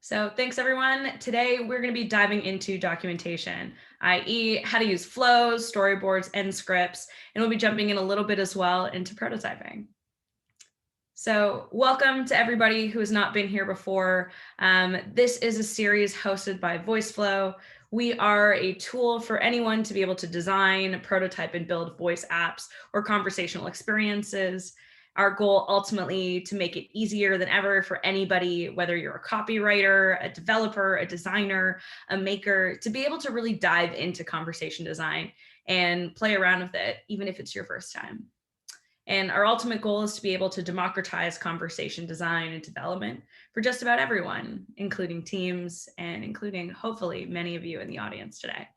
So thanks everyone. Today we're going to be diving into documentation, i.e. how to use flows, storyboards, and scripts, and we'll be jumping in a little bit as well into prototyping. So welcome to everybody who has not been here before. This is a series hosted by Voiceflow. We are a tool for anyone to be able to design, prototype, and build voice apps or conversational experiences. Our goal ultimately to make it easier than ever for anybody, whether you're a copywriter, a developer, a designer, a maker, to be able to really dive into conversation design and play around with it, even if it's your first time. And our ultimate goal is to be able to democratize conversation design and development for just about everyone, including teams and including hopefully many of you in the audience today.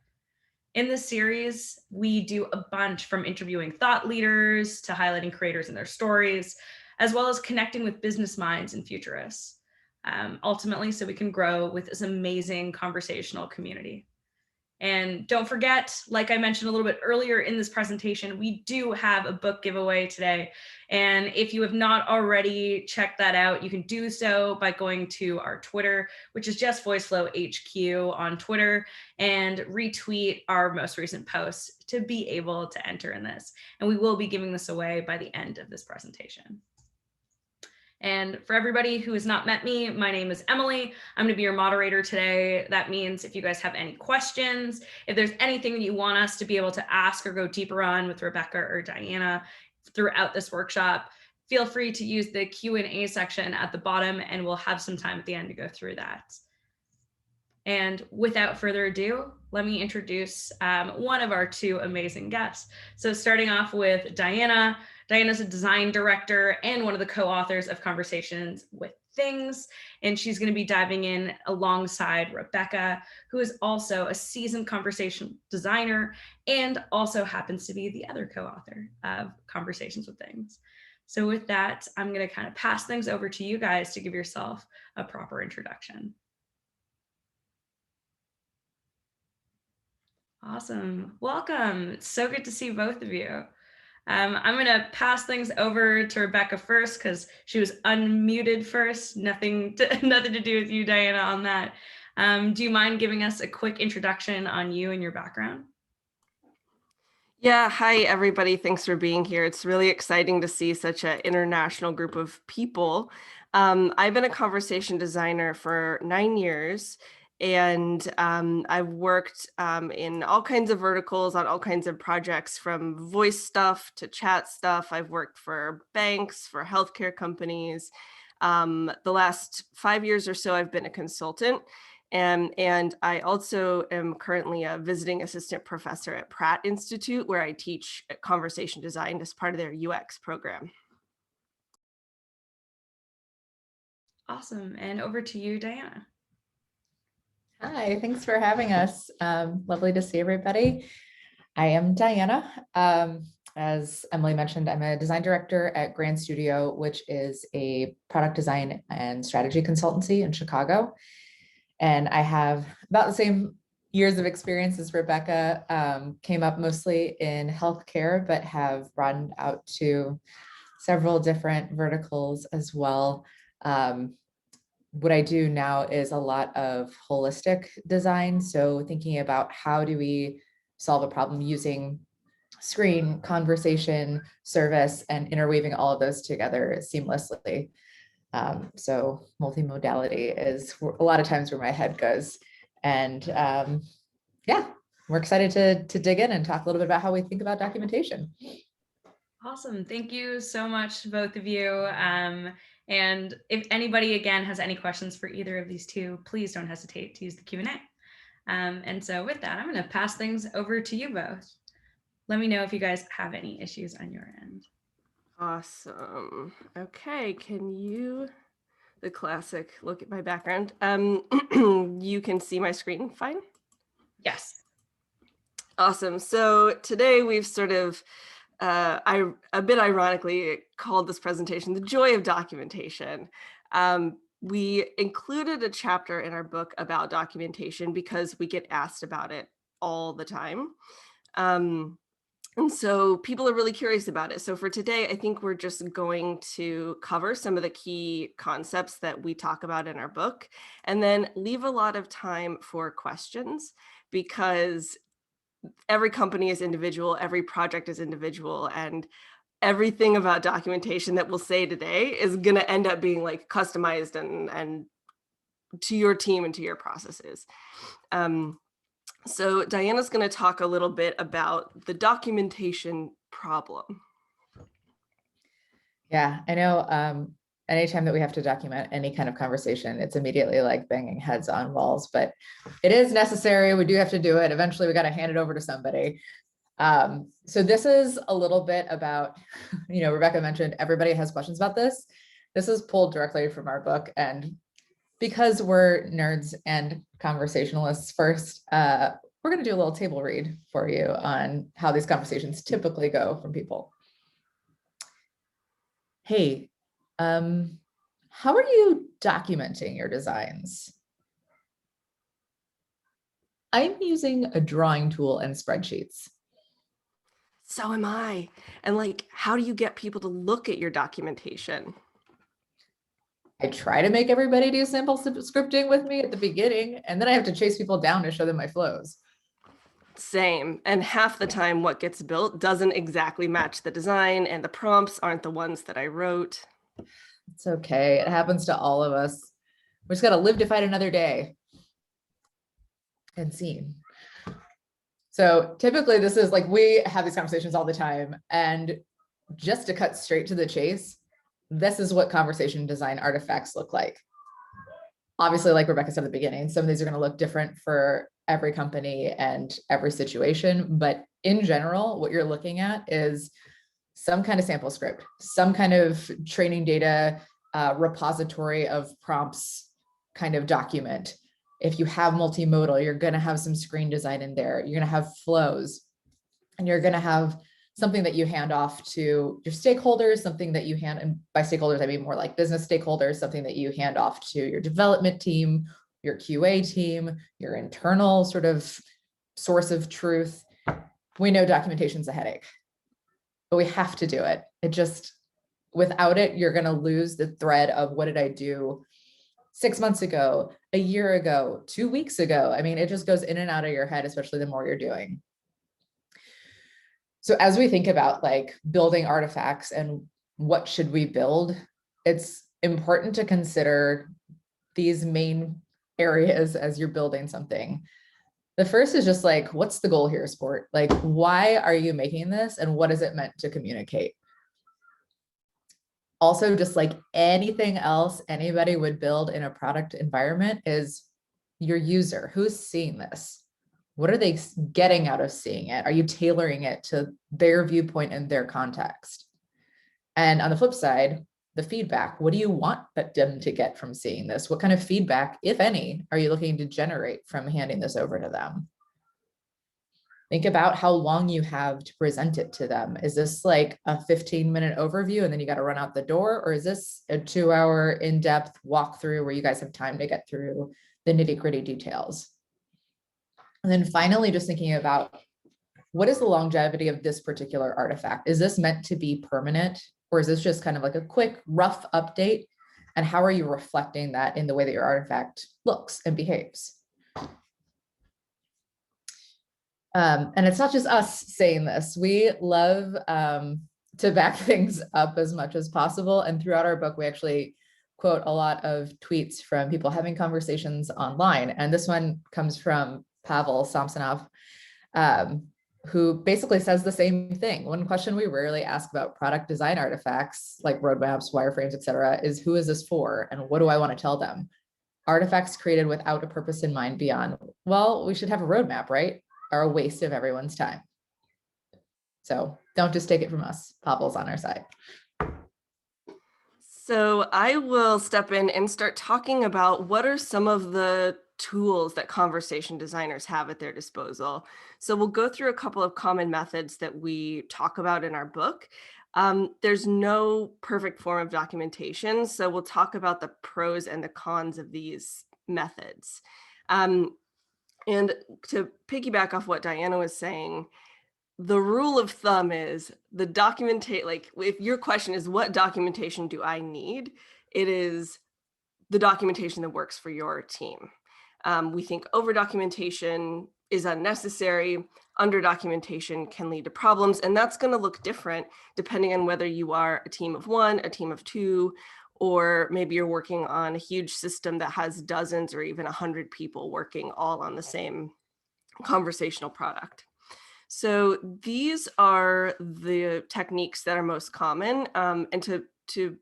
In this series, we do a bunch from interviewing thought leaders to highlighting creators and their stories, as well as connecting with business minds and futurists, ultimately so we can grow with this amazing conversational community. And don't forget, like I mentioned a little bit earlier in this presentation, we do have a book giveaway today. And if you have not already checked that out, you can do so by going to our Twitter, which is just Voiceflow HQ on Twitter, and retweet our most recent post to be able to enter in this. And we will be giving this away by the end of this presentation. And for everybody who has not met me, my name is Emily. I'm going to be your moderator today. That means if you guys have any questions, if there's anything that you want us to be able to ask or go deeper on with Rebecca or Diana throughout this workshop, feel free to use the Q&A section at the bottom, and we'll have some time at the end to go through that. And without further ado, let me introduce one of our two amazing guests. So starting off with Diana. Diana's a design director and one of the co-authors of Conversations with Things, and she's going to be diving in alongside Rebecca, who is also a seasoned conversation designer and also happens to be the other co-author of Conversations with Things. So with that, I'm going to kind of pass things over to you guys to give yourself a proper introduction. Awesome. Welcome. It's so good to see both of you. I'm going to pass things over to Rebecca first because she was unmuted first. Nothing to do with you, Diana, on that. Do you mind giving us a quick introduction on you and your background? Yeah, hi everybody. Thanks for being here. It's really exciting to see such an international group of people. I've been a conversation designer for 9 years, and I've worked in all kinds of verticals on all kinds of projects, from voice stuff to chat stuff. I've worked for banks, for healthcare companies. The last 5 years or so, I've been a consultant. And I also am currently a visiting assistant professor at Pratt Institute, where I teach conversation design as part of their UX program. Awesome. And over to you, Diana. Hi, thanks for having us. Lovely to see everybody. I am Diana. As Emily mentioned, I'm a design director at Grand Studio, which is a product design and strategy consultancy in Chicago. And I have about the same years of experience as Rebecca. Came up mostly in healthcare, but have broadened out to several different verticals as well. What I do now is a lot of holistic design. So thinking about how do we solve a problem using screen, conversation, service, and interweaving all of those together seamlessly. So multimodality is a lot of times where my head goes. And yeah, we're excited to dig in and talk a little bit about how we think about documentation. Awesome. Thank you so much, both of you. And if anybody, again, has any questions for either of these two, please don't hesitate to use the Q&A. And so with that, I'm going to pass things over to you both. Let me know if you guys have any issues on your end. Awesome. Okay, the classic look at my background. You can see my screen fine? Yes. Awesome. So today we've sort of, a bit ironically called this presentation The Joy of Documentation. We included a chapter in our book about documentation because we get asked about it all the time. And so people are really curious about it. So for today, I think we're just going to cover some of the key concepts that we talk about in our book, and then leave a lot of time for questions, because every company is individual, every project is individual, and everything about documentation that we'll say today is going to end up being like customized and to your team and to your processes. So Diana's going to talk a little bit about the documentation problem. Yeah, I know. Anytime that we have to document any kind of conversation, it's immediately like banging heads on walls, but it is necessary. We do have to do it. Eventually, we got to hand it over to somebody. So this is a little bit about, Rebecca mentioned everybody has questions about this. This is pulled directly from our book. And because we're nerds and conversationalists first, we're going to do a little table read for you on how these conversations typically go from people. Hey, how are you documenting your designs? I'm using a drawing tool and spreadsheets. So am I. And like, how do you get people to look at your documentation? I try to make everybody do sample scripting with me at the beginning, and then I have to chase people down to show them my flows. Same. And half the time what gets built doesn't exactly match the design, and the prompts aren't the ones that I wrote. It's okay. It happens to all of us. We just got to live to fight another day. And scene. So typically this is like, we have these conversations all the time, and just to cut straight to the chase, this is what conversation design artifacts look like. Obviously, like Rebecca said at the beginning, some of these are going to look different for every company and every situation, but in general, what you're looking at is some kind of sample script, some kind of training data, repository of prompts kind of document. If you have multimodal, you're going to have some screen design in there. You're going to have flows, and you're going to have something that you hand off to your stakeholders, something that you hand, and by stakeholders, I mean more like business stakeholders, something that you hand off to your development team, your QA team, your internal sort of source of truth. We know documentation's a headache, but we have to do it. It just, without it, you're going to lose the thread of what did I do 6 months ago, a year ago, 2 weeks ago. I mean, it just goes in and out of your head, especially the more you're doing. So as we think about like building artifacts and what should we build, it's important to consider these main areas as you're building something. The first is just like, what's the goal here, sport? Like, why are you making this, and what is it meant to communicate? Also, just like anything else anybody would build in a product environment, is your user. Who's seeing this? What are they getting out of seeing it? Are you tailoring it to their viewpoint and their context? And on the flip side, the feedback. What do you want them to get from seeing this? What kind of feedback, if any, are you looking to generate from handing this over to them? Think about how long you have to present it to them. Is this like a 15-minute overview and then you got to run out the door? Or is this a 2-hour in-depth walkthrough where you guys have time to get through the nitty-gritty details? And then finally, just thinking about, what is the longevity of this particular artifact? Is this meant to be permanent, or is this just kind of like a quick, rough update? And how are you reflecting that in the way that your artifact looks and behaves? And it's not just us saying this. We love to back things up as much as possible. And throughout our book, we actually quote a lot of tweets from people having conversations online. And this one comes from Pavel Samsonov, who basically says the same thing. One question we rarely ask about product design artifacts, like roadmaps, wireframes, et cetera, is who is this for? And what do I want to tell them? Artifacts created without a purpose in mind beyond, well, we should have a roadmap, right? Are a waste of everyone's time. So don't just take it from us. Pavel's on our side. So I will step in and start talking about what are some of the tools that conversation designers have at their disposal. So we'll go through a couple of common methods that we talk about in our book. There's no perfect form of documentation, so we'll talk about the pros and the cons of these methods. And to piggyback off what Diana was saying, the rule of thumb is the like if your question is what documentation do I need, it is the documentation that works for your team. We think over documentation is unnecessary. Under documentation can lead to problems, and that's going to look different depending on whether you are a team of one, a team of two, or maybe you're working on a huge system that has dozens or even 100 people working all on the same conversational product. So these are the techniques that are most common, and to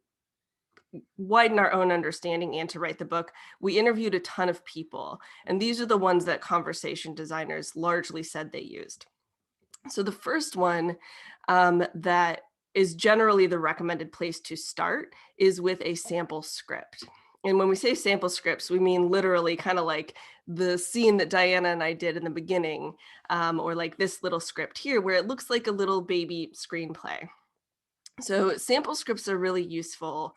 widen our own understanding and to write the book, we interviewed a ton of people, and these are the ones that conversation designers largely said they used. So the first one that is generally the recommended place to start is with a sample script. And when we say sample scripts, we mean literally kind of like the scene that Diana and I did in the beginning, or like this little script here, where it looks like a little baby screenplay. So sample scripts are really useful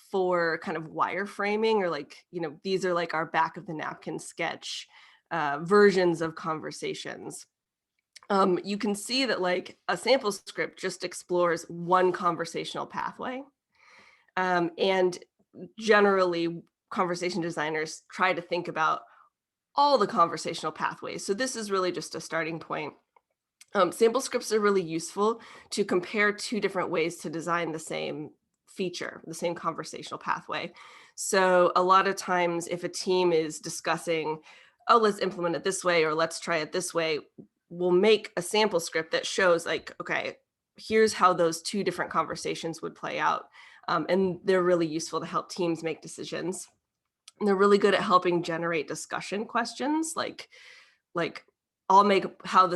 for kind of wireframing, or like, these are like our back of the napkin sketch versions of conversations. You can see that like a sample script just explores one conversational pathway. And generally, conversation designers try to think about all the conversational pathways. So this is really just a starting point. Sample scripts are really useful to compare two different ways to design the same feature, the same conversational pathway. So a lot of times if a team is discussing, oh, let's implement it this way, or let's try it this way, we'll make a sample script that shows like, okay, here's how those two different conversations would play out. And they're really useful to help teams make decisions. And they're really good at helping generate discussion questions, like I'll make how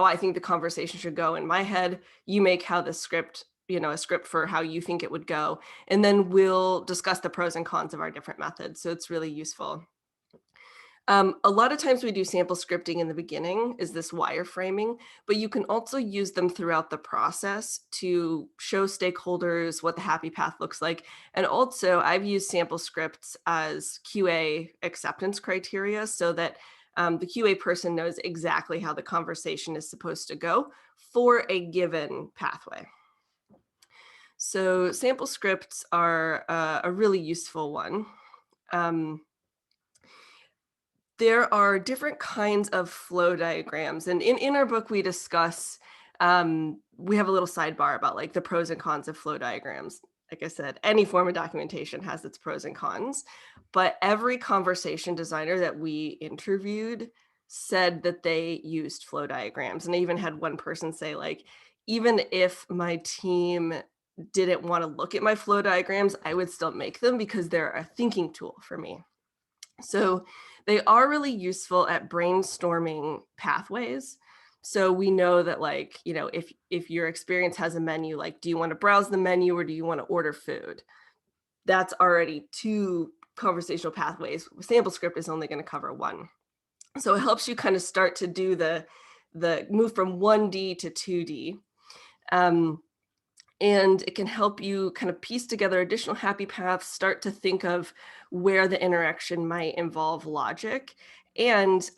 I think the conversation should go in my head. You make how the script, a script for how you think it would go. And then we'll discuss the pros and cons of our different methods. So it's really useful. A lot of times we do sample scripting in the beginning is this wireframing, but you can also use them throughout the process to show stakeholders what the happy path looks like. And also I've used sample scripts as QA acceptance criteria so that the QA person knows exactly how the conversation is supposed to go for a given pathway. So sample scripts are a really useful one. There are different kinds of flow diagrams. And in our book, we discuss, we have a little sidebar about like the pros and cons of flow diagrams. Like I said, any form of documentation has its pros and cons, but every conversation designer that we interviewed said that they used flow diagrams. And I even had one person say like, even if my team didn't want to look at my flow diagrams, I would still make them because they're a thinking tool for me. So they are really useful at brainstorming pathways. So we know that like, if your experience has a menu, like, do you want to browse the menu or do you want to order food? That's already two conversational pathways. Sample script is only going to cover one. So it helps you kind of start to do the move from 1D to 2D. And it can help you kind of piece together additional happy paths, start to think of where the interaction might involve logic. And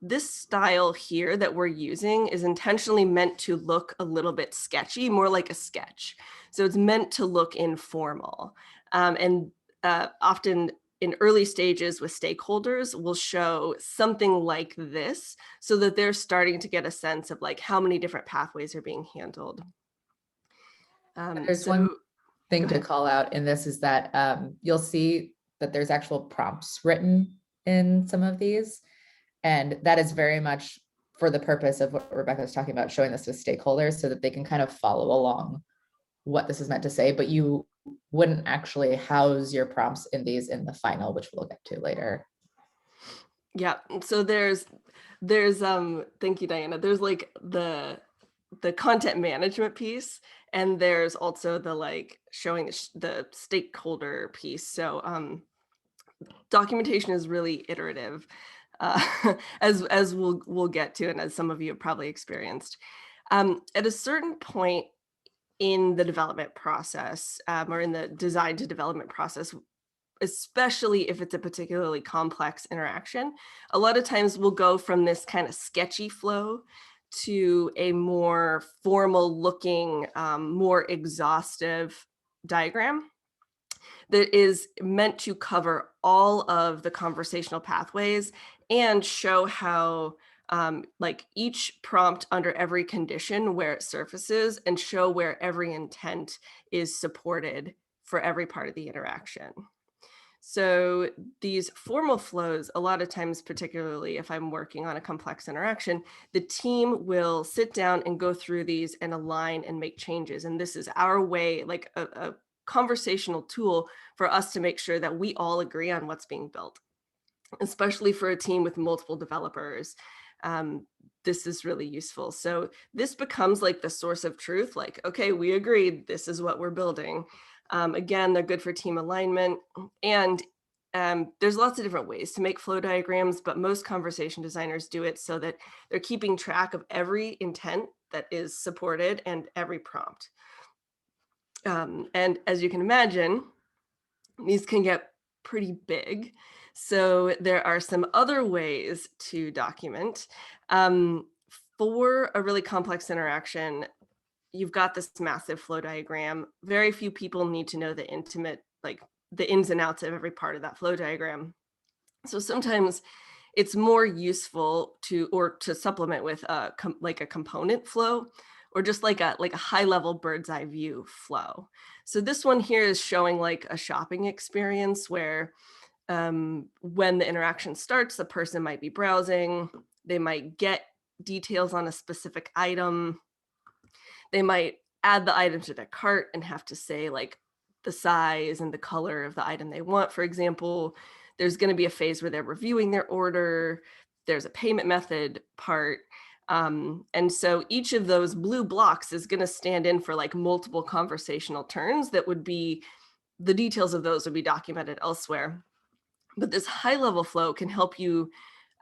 this style here that we're using is intentionally meant to look a little bit sketchy, more like a sketch. So it's meant to look informal. And often in early stages with stakeholders, we'll show something like this so that they're starting to get a sense of like how many different pathways are being handled. There's one thing to call out in this is that you'll see that there's actual prompts written in some of these. And that is very much for the purpose of what Rebecca was talking about, showing this to stakeholders so that they can kind of follow along what this is meant to say, but you wouldn't actually house your prompts in these in the final, which we'll get to later. Yeah, so there's thank you, Diana. There's like the content management piece, and there's also the like showing the stakeholder piece. So documentation is iterative, as we'll get to, and as some of you have probably experienced. At a certain point in the development process, or in the design to development process, especially if it's a particularly complex interaction, a lot of times we'll go from this kind of sketchy flow to a more formal looking, more exhaustive diagram that is meant to cover all of the conversational pathways and show how like each prompt under every condition where it surfaces, and show where every intent is supported for every part of the interaction. So these formal flows, a lot of times, particularly if I'm working on a complex interaction, the team will sit down and go through these and align and make changes. And this is our way, like a conversational tool for us to make sure that we all agree on what's being built, especially for a team with multiple developers. This is really useful. So this becomes like the source of truth, like, okay, we agreed, this is what we're building. Again, they're good for team alignment. And there's lots of different ways to make flow diagrams, but most conversation designers do it so that they're keeping track of every intent that is supported and every prompt. And as you can imagine, these can get pretty big. So there are some other ways to document. For a really complex interaction, you've got this massive flow diagram. Very few people need to know the intimate, like the ins and outs of every part of that flow diagram. So sometimes it's more useful to supplement with like a component flow, or just like a high level bird's eye view flow. So this one here is showing like a shopping experience where when the interaction starts, the person might be browsing, they might get details on a specific item, they might add the item to their cart and have to say like the size and the color of the item they want. For example, there's going to be a phase where they're reviewing their order. There's a payment method part. And so each of those blue blocks is going to stand in for like multiple conversational turns that would be, the details of those would be documented elsewhere. But this high level flow can help you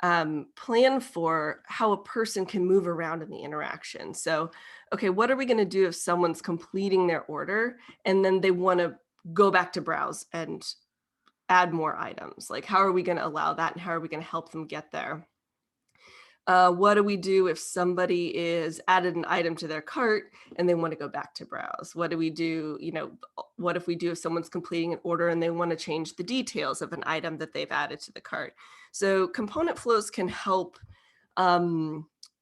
plan for how a person can move around in the interaction. So, okay, what are we going to do if someone's completing their order and then they want to go back to browse and add more items? Like, how are we going to allow that, and how are we going to help them get there? What do we do if somebody is added an item to their cart and they want to go back to browse? What do we do? You know, what if we do if someone's completing an order and they want to change the details of an item that they've added to the cart? So component flows can help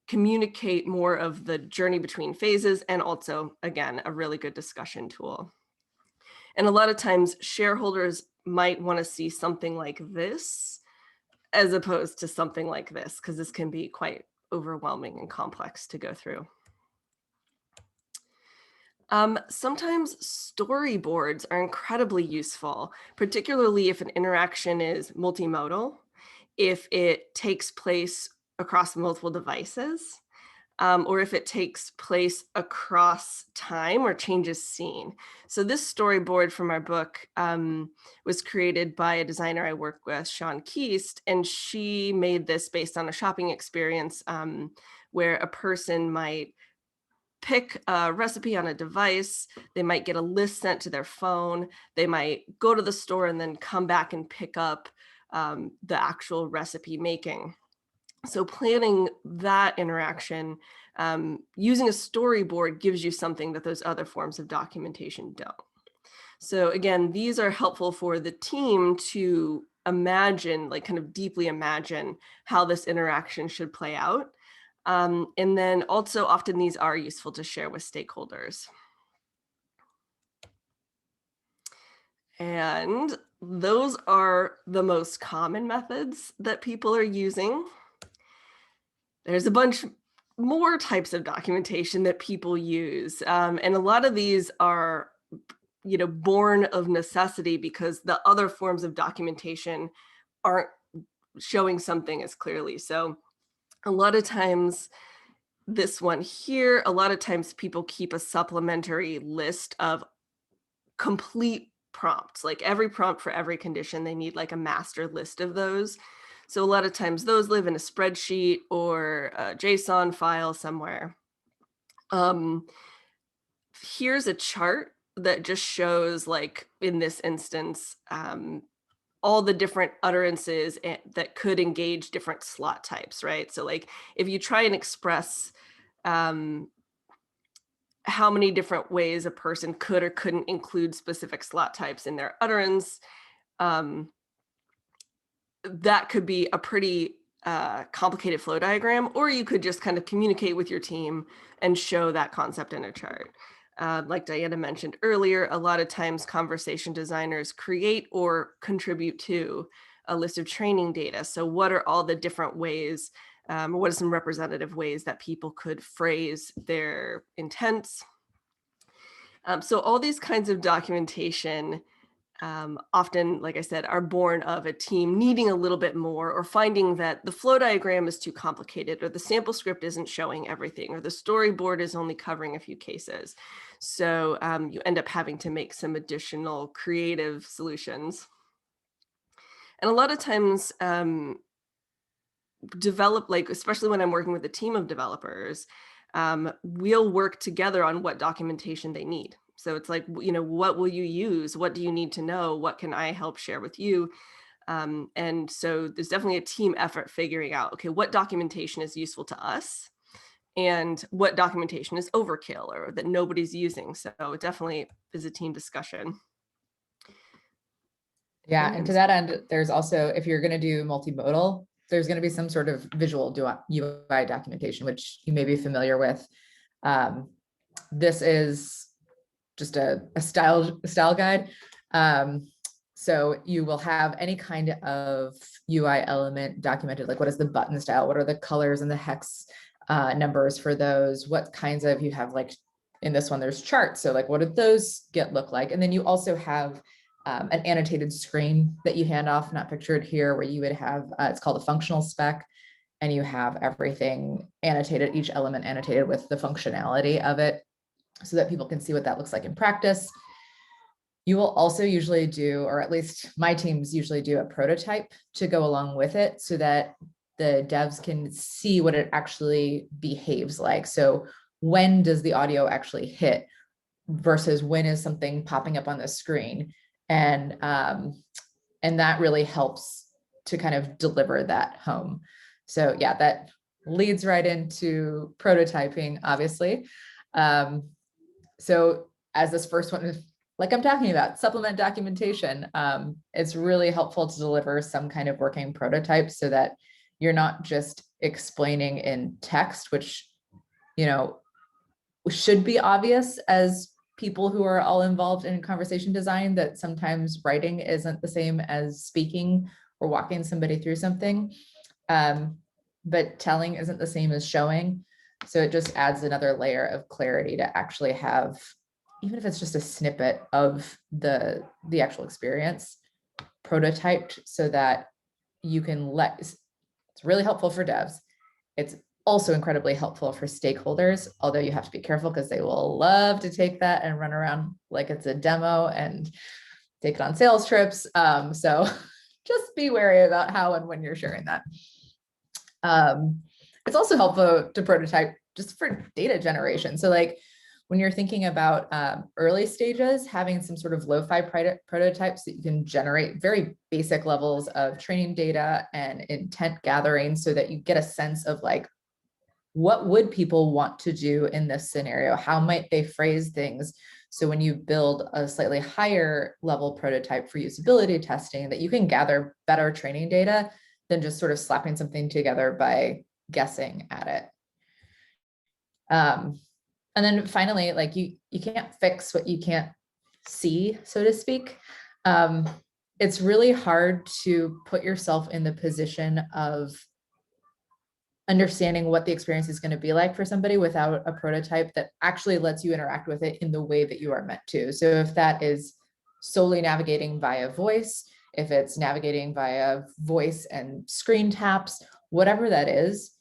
communicate more of the journey between phases, and also, again, a really good discussion tool. And a lot of times shareholders might want to see something like this as opposed to something like this, because this can be quite overwhelming and complex to go through. Sometimes storyboards are incredibly useful, particularly if an interaction is multimodal, if it takes place across multiple devices, or if it takes place across time or changes scene. So this storyboard from our book was created by a designer I work with, Sean Keast, and she made this based on a shopping experience where a person might pick a recipe on a device, they might get a list sent to their phone, they might go to the store and then come back and pick up the actual recipe making. So planning that interaction using a storyboard gives you something that those other forms of documentation don't. So again, these are helpful for the team to imagine, like kind of deeply imagine how this interaction should play out. And then also often these are useful to share with stakeholders. And those are the most common methods that people are using. There's a bunch more types of documentation that people use. And a lot of these are, born of necessity because the other forms of documentation aren't showing something as clearly. So a lot of times, this one here, a lot of times people keep a supplementary list of complete prompts, like every prompt for every condition, they need like a master list of those. So a lot of times those live in a spreadsheet or a JSON file somewhere. Here's a chart that just shows, like in this instance, all the different utterances that could engage different slot types, right? So like if you try and express how many different ways a person could or couldn't include specific slot types in their utterance. That could be a pretty complicated flow diagram, or you could just kind of communicate with your team and show that concept in a chart. Like Diana mentioned earlier, a lot of times conversation designers create or contribute to a list of training data. So what are all the different ways, what are some representative ways that people could phrase their intents? So all these kinds of documentation often, like I said, are born of a team needing a little bit more, or finding that the flow diagram is too complicated, or the sample script isn't showing everything, or the storyboard is only covering a few cases. So you end up having to make some additional creative solutions. And a lot of times, especially when I'm working with a team of developers, we'll work together on what documentation they need. So it's like, what will you use? What do you need to know? What can I help share with you? And so there's definitely a team effort figuring out, okay, what documentation is useful to us and what documentation is overkill or that nobody's using. So it definitely is a team discussion. Yeah, and to that end, there's also, if you're going to do multimodal, there's going to be some sort of visual UI documentation, which you may be familiar with. This is just a style guide. So you will have any kind of UI element documented, like what is the button style? What are the colors and the hex numbers for those? What kinds of, you have like in this one, there's charts. So like, what do those look like? And then you also have an annotated screen that you hand off, not pictured here, where you would have, it's called a functional spec, and you have everything annotated, each element annotated with the functionality of it, so that people can see what that looks like in practice. You will also usually do, or at least my teams usually do, a prototype to go along with it so that the devs can see what it actually behaves like. So when does the audio actually hit versus when is something popping up on the screen? And that really helps to kind of deliver that home. So yeah, that leads right into prototyping, obviously. So as this first one, like I'm talking about, supplement documentation, it's really helpful to deliver some kind of working prototype so that you're not just explaining in text, which, should be obvious as people who are all involved in conversation design, that sometimes writing isn't the same as speaking or walking somebody through something. But telling isn't the same as showing. So it just adds another layer of clarity to actually have, even if it's just a snippet of the actual experience prototyped, so that you can it's really helpful for devs. It's also incredibly helpful for stakeholders, although you have to be careful because they will love to take that and run around like it's a demo and take it on sales trips. So just be wary about how and when you're sharing that. It's also helpful to prototype just for data generation. So like when you're thinking about early stages, having some sort of lo-fi prototypes that you can generate very basic levels of training data and intent gathering, so that you get a sense of like, what would people want to do in this scenario? How might they phrase things? So when you build a slightly higher level prototype for usability testing, that you can gather better training data than just sort of slapping something together by guessing at it. And then finally, like you can't fix what you can't see, so to speak. It's really hard to put yourself in the position of understanding what the experience is going to be like for somebody without a prototype that actually lets you interact with it in the way that you are meant to. So if that is solely navigating via voice, if it's navigating via voice and screen taps, whatever that is,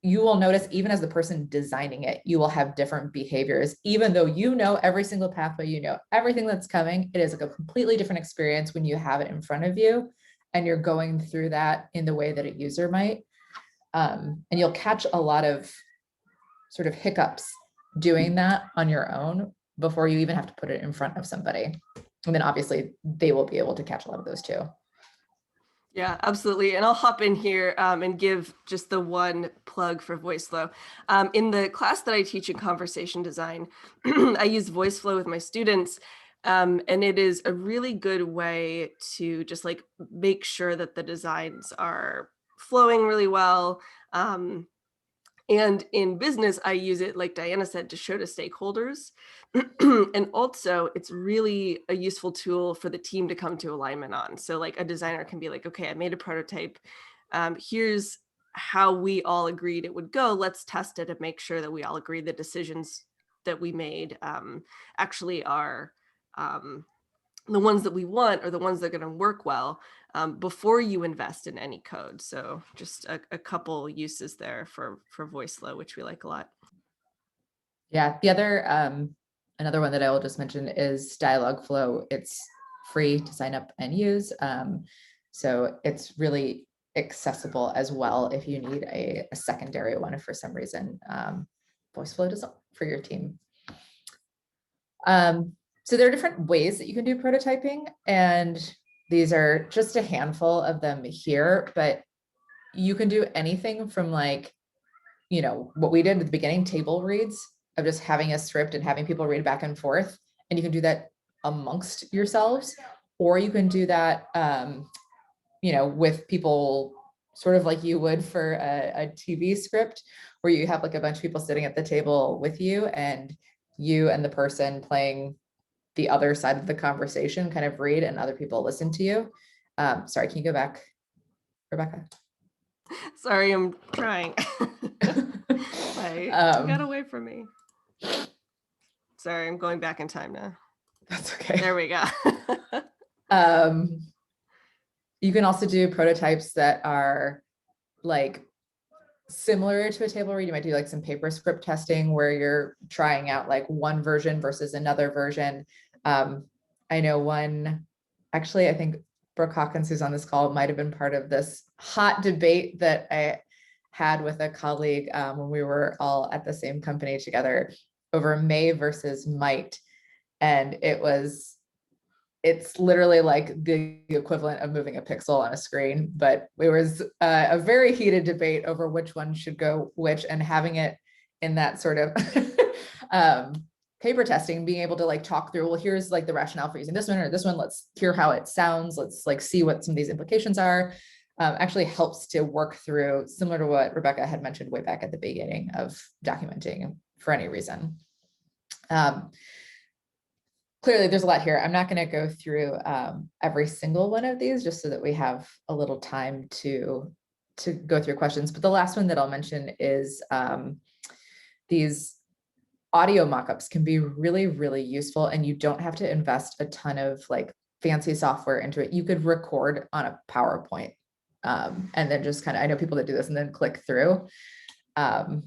you will notice, even as the person designing it, you will have different behaviors. Even though you know every single pathway, you know everything that's coming, it is like a completely different experience when you have it in front of you and you're going through that in the way that a user might. And you'll catch a lot of sort of hiccups doing that on your own before you even have to put it in front of somebody. And then obviously they will be able to catch a lot of those too. Yeah, absolutely. And I'll hop in here and give just the one plug for Voiceflow. In the class that I teach in conversation design, I use Voiceflow with my students. And it is a really good way to just like make sure that the designs are flowing really well. And in business, I use it, like Diana said, to show to stakeholders. And also, it's really a useful tool for the team to come to alignment on. So like a designer can be like, okay, I made a prototype. Here's how we all agreed it would go. Let's test it and make sure that we all agree the decisions that we made actually are the ones that we want or the ones that are going to work well before you invest in any code. So just a couple uses there for Voiceflow, which we like a lot. Yeah, the other another one that I will just mention is Dialog Flow. It's free to sign up and use. So it's really accessible as well if you need a secondary one if for some reason Voiceflow doesn't for your team. So there are different ways that you can do prototyping, and these are just a handful of them here, but you can do anything from like, you know, what we did at the beginning, table reads, of just having a script and having people read back and forth. And you can do that amongst yourselves, or you can do that, you know, with people sort of like you would for a TV script, where you have like a bunch of people sitting at the table with you and the person playing the other side of the conversation kind of read and other people listen to you. Sorry, can you go back, Rebecca? Sorry, I'm trying. I got away from me. Sorry, I'm going back in time now. That's okay. There we go. You can also do prototypes that are like similar to a table read. You might do like some paper script testing where you're trying out like one version versus another version. I know one, actually, I think Brooke Hawkins, who's on this call, might have been part of this hot debate that I had with a colleague when we were all at the same company together over may versus might. And it's literally like the equivalent of moving a pixel on a screen, but it was a very heated debate over which one should go which, and having it in that sort of paper testing, being able to like talk through, well, here's like the rationale for using this one or this one, let's hear how it sounds, let's like see what some of these implications are, actually helps to work through, similar to what Rebecca had mentioned way back at the beginning of documenting for any reason. Clearly there's a lot here. I'm not going to go through every single one of these just so that we have a little time to go through questions. But the last one that I'll mention is these audio mockups can be really, really useful, and you don't have to invest a ton of like fancy software into it. You could record on a PowerPoint and then just kind of, I know people that do this and then click through. And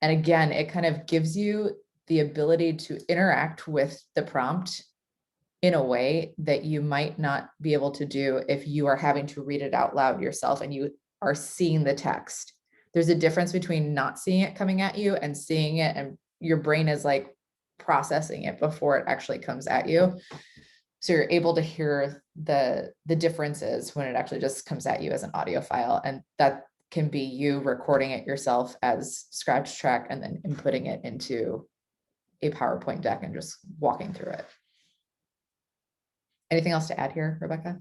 again, it kind of gives you the ability to interact with the prompt in a way that you might not be able to do if you are having to read it out loud yourself and you are seeing the text. There's a difference between not seeing it coming at you and seeing it, and your brain is like processing it before it actually comes at you. So you're able to hear the differences when it actually just comes at you as an audio file. And that can be you recording it yourself as scratch track and then inputting it into a PowerPoint deck and just walking through it. Anything else to add here, Rebecca?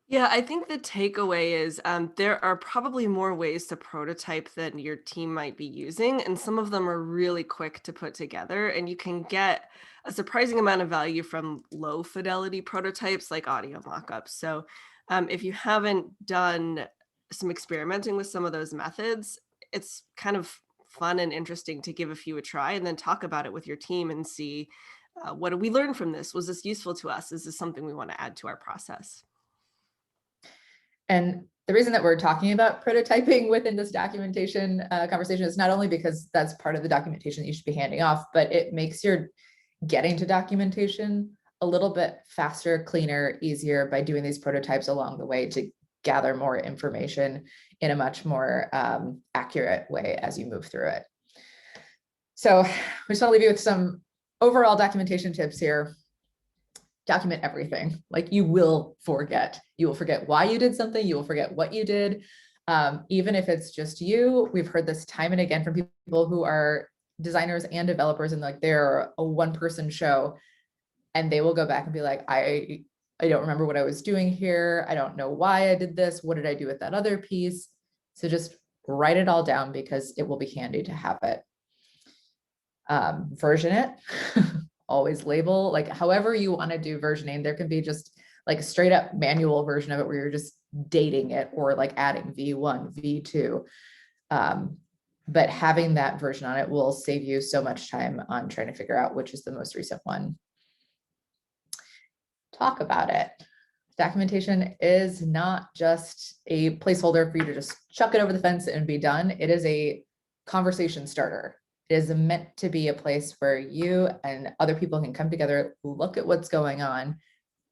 Yeah, I think the takeaway is there are probably more ways to prototype than your team might be using, and some of them are really quick to put together, and you can get a surprising amount of value from low fidelity prototypes like audio mockups. So if you haven't done some experimenting with some of those methods, it's kind of fun and interesting to give a few a try and then talk about it with your team and see what did we learn from this? Was this useful to us? Is this something we want to add to our process? And the reason that we're talking about prototyping within this documentation conversation is not only because that's part of the documentation that you should be handing off, but it makes your getting to documentation a little bit faster, cleaner, easier by doing these prototypes along the way to gather more information in a much more accurate way as you move through it. So we just want to leave you with some overall documentation tips here. document everything. Like you will forget why you did something. You will forget what you did. Even if it's just you, we've heard this time and again from people who are designers and developers, and like they're a one-person show, and they will go back and be like, I don't remember what I was doing here. I don't know why I did this. What did I do with that other piece? So just write it all down because it will be handy to have it. Version it. Always label, like however you want to do versioning. There can be just like a straight up manual version of it where you're just dating it or like adding V1, V2. But having that version on it will save you so much time on trying to figure out which is the most recent one. Talk about it. Documentation is not just a placeholder for you to just chuck it over the fence and be done. It is a conversation starter. It is meant to be a place where you and other people can come together, look at what's going on,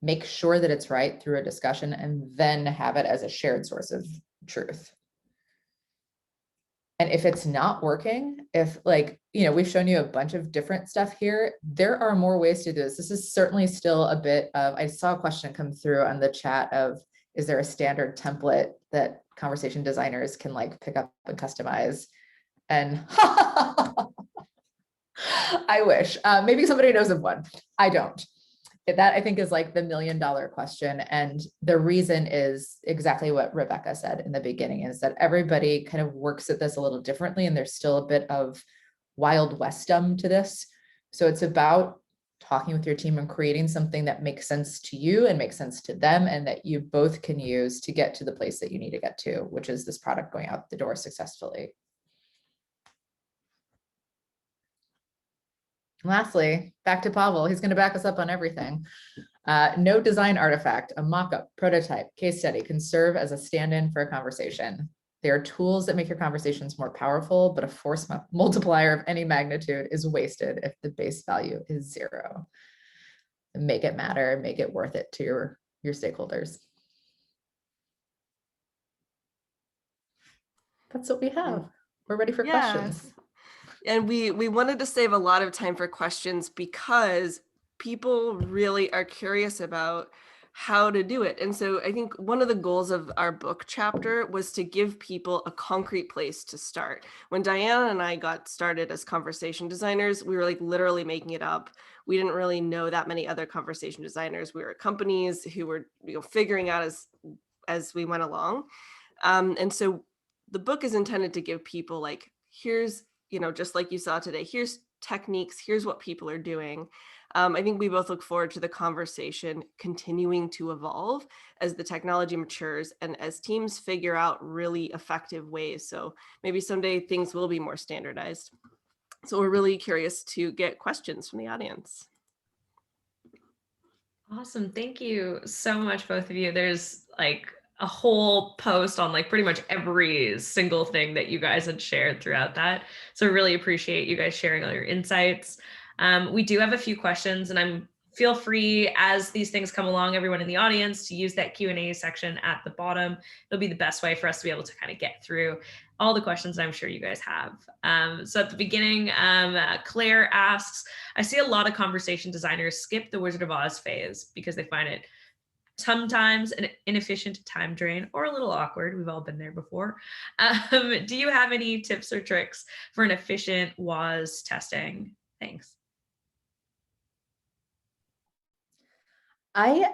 make sure that it's right through a discussion, and then have it as a shared source of truth. And if it's not working, if like, we've shown you a bunch of different stuff here, there are more ways to do this. This is certainly still a bit of, I saw a question come through on the chat of, is there a standard template that conversation designers can like pick up and customize? And I wish, maybe somebody knows of one. I don't. That I think is like the $1 million question. And the reason is exactly what Rebecca said in the beginning, is that everybody kind of works at this a little differently, and there's still a bit of Wild Westum to this. So it's about talking with your team and creating something that makes sense to you and makes sense to them, and that you both can use to get to the place that you need to get to, which is this product going out the door successfully. Lastly, back to Pavel. He's going to back us up on everything. No design artifact, a mock-up, prototype, case study can serve as a stand-in for a conversation. They are tools that make your conversations more powerful, but a force multiplier of any magnitude is wasted if the base value is 0. Make it matter, make it worth it to your stakeholders. That's what we have. We're ready for questions. And we wanted to save a lot of time for questions because people really are curious about how to do it. And so I think one of the goals of our book chapter was to give people a concrete place to start. When Diana and I got started as conversation designers, we were like literally making it up. We didn't really know that many other conversation designers. We were at companies who were figuring out as we went along. And so the book is intended to give people like, here's, just like you saw today, here's techniques, here's what people are doing. I think we both look forward to the conversation continuing to evolve as the technology matures and as teams figure out really effective ways. So maybe someday things will be more standardized. So we're really curious to get questions from the audience. Awesome. Thank you so much, both of you. There's like a whole post on like pretty much every single thing that you guys had shared throughout that. So really appreciate you guys sharing all your insights. We do have a few questions, and feel free as these things come along, everyone in the audience, to use that Q&A section at the bottom. It'll be the best way for us to be able to kind of get through all the questions I'm sure you guys have. So at the beginning, Claire asks, I see a lot of conversation designers skip the Wizard of Oz phase because they find it sometimes an inefficient time drain or a little awkward. We've all been there before. Do you have any tips or tricks for an efficient WOZ testing? Thanks. I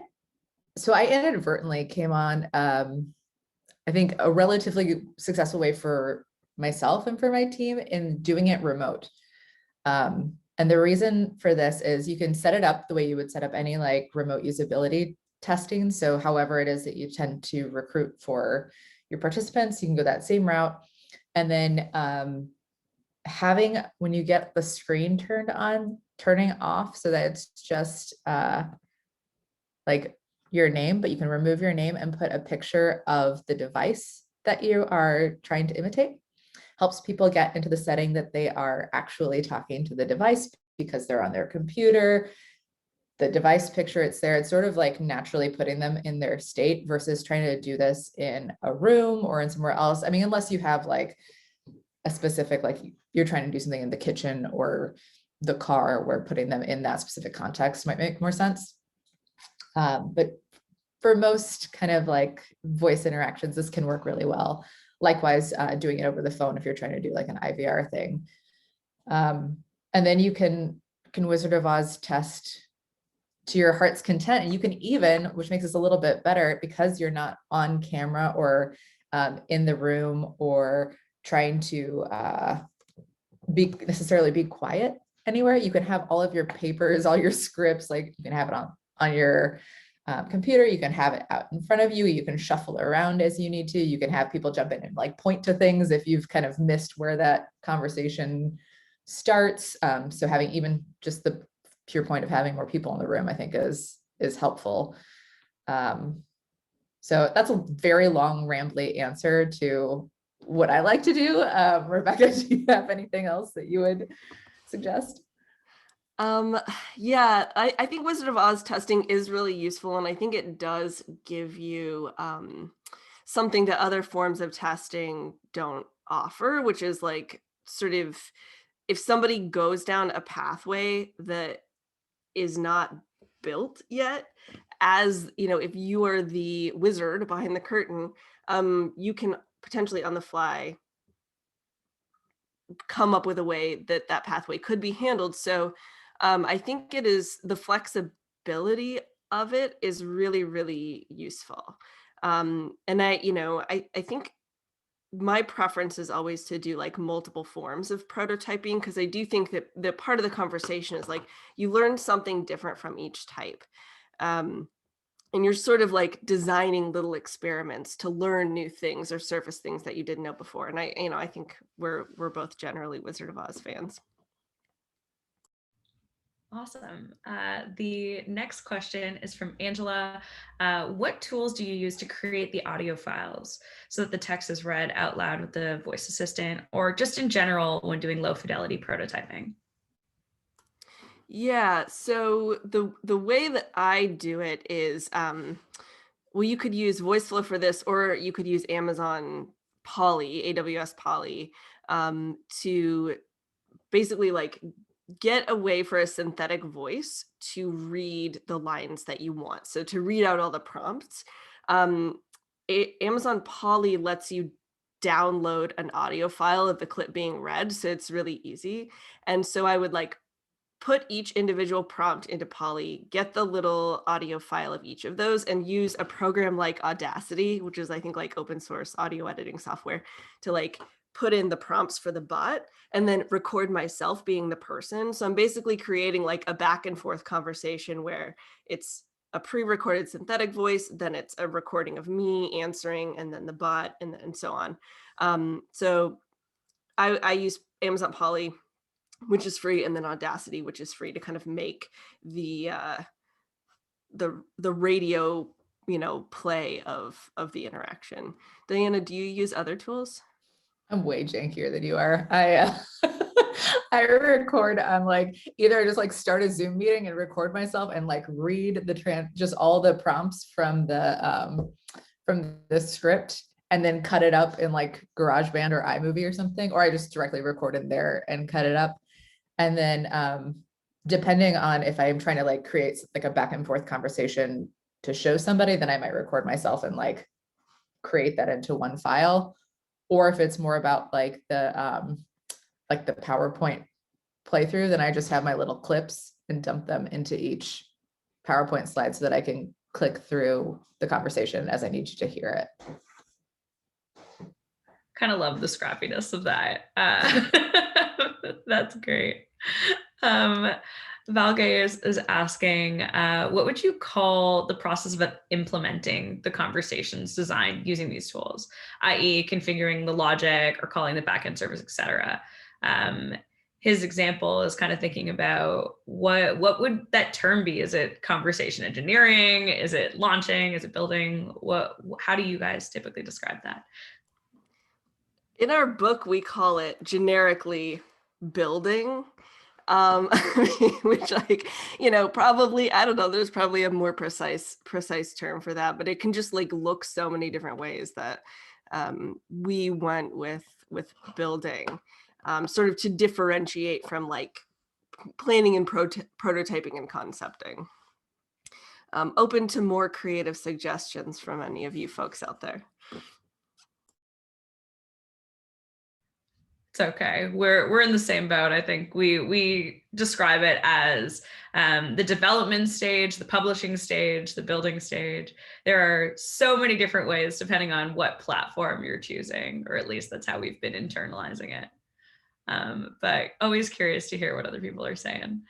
inadvertently came on, I think, a relatively successful way for myself and for my team in doing it remote. And the reason for this is you can set it up the way you would set up any like remote usability testing. So however it is that you tend to recruit for your participants, you can go that same route. And then having, when you get the screen turned on, turning off so that it's just like your name, but you can remove your name and put a picture of the device that you are trying to imitate. Helps people get into the setting that they are actually talking to the device because they're on their computer. The device picture, it's there. It's sort of like naturally putting them in their state versus trying to do this in a room or in somewhere else. I mean, unless you have like a specific, like you're trying to do something in the kitchen or the car where putting them in that specific context might make more sense. But for most kind of like voice interactions, this can work really well. Likewise, doing it over the phone if you're trying to do like an IVR thing. And then you can Wizard of Oz test to your heart's content. And you can even, which makes this a little bit better, because you're not on camera or in the room or trying to necessarily be quiet anywhere. You can have all of your papers, all your scripts, like you can have it on your computer. You can have it out in front of you. You can shuffle around as you need to. You can have people jump in and like point to things if you've kind of missed where that conversation starts. So having even just the pure point of having more people in the room, I think is helpful. So that's a very long, rambly answer to what I like to do. Rebecca, do you have anything else that you would suggest? Yeah, I think Wizard of Oz testing is really useful, and I think it does give you something that other forms of testing don't offer, which is like sort of if somebody goes down a pathway that is not built yet, as you know, if you are the wizard behind the curtain, you can potentially on the fly come up with a way that that pathway could be handled. So I think it is the flexibility of it is really, really useful. And I think my preference is always to do like multiple forms of prototyping, because I do think that the part of the conversation is like you learn something different from each type. And you're sort of like designing little experiments to learn new things or surface things that you didn't know before. And I think we're both generally Wizard of Oz fans. Awesome. The next question is from Angela. What tools do you use to create the audio files so that the text is read out loud with the voice assistant, or just in general when doing low fidelity prototyping? Yeah, so the way that I do it is, well, you could use Voiceflow for this, or you could use Amazon Poly, AWS Poly, to basically like get a way for a synthetic voice to read the lines that you want. So to read out all the prompts, Amazon Poly lets you download an audio file of the clip being read, so it's really easy. And so I would like put each individual prompt into Poly, get the little audio file of each of those, and use a program like Audacity, which is I think like open source audio editing software, to like put in the prompts for the bot and then record myself being the person. So I'm basically creating like a back and forth conversation where it's a pre-recorded synthetic voice, then it's a recording of me answering, and then the bot, and so on. So I use Amazon Poly, which is free, and then Audacity, which is free, to kind of make the radio, play of the interaction. Diana, do you use other tools? I'm way jankier than you are. I record on like either just like start a Zoom meeting and record myself and like read just all the prompts from the script, and then cut it up in like GarageBand or iMovie or something, or I just directly record in there and cut it up. And then depending on if I'm trying to like create like a back and forth conversation to show somebody, then I might record myself and like create that into one file. Or if it's more about like the PowerPoint playthrough, then I just have my little clips and dump them into each PowerPoint slide so that I can click through the conversation as I need to hear it. Kind of love the scrappiness of that. That's great. Valge is asking, what would you call the process of implementing the conversations design using these tools, i.e. configuring the logic or calling the backend service, etc.? His example is kind of thinking about what would that term be? Is it conversation engineering? Is it launching? Is it building? How do you guys typically describe that? In our book, we call it generically building. Which probably, I don't know, there's probably a more precise term for that, but it can just like look so many different ways that we went with building, sort of to differentiate from like planning and prototyping and concepting. open to more creative suggestions from any of you folks out there. It's okay. We're in the same boat. I think we describe it as the development stage, the publishing stage, the building stage. There are so many different ways depending on what platform you're choosing, or at least that's how we've been internalizing it. But always curious to hear what other people are saying.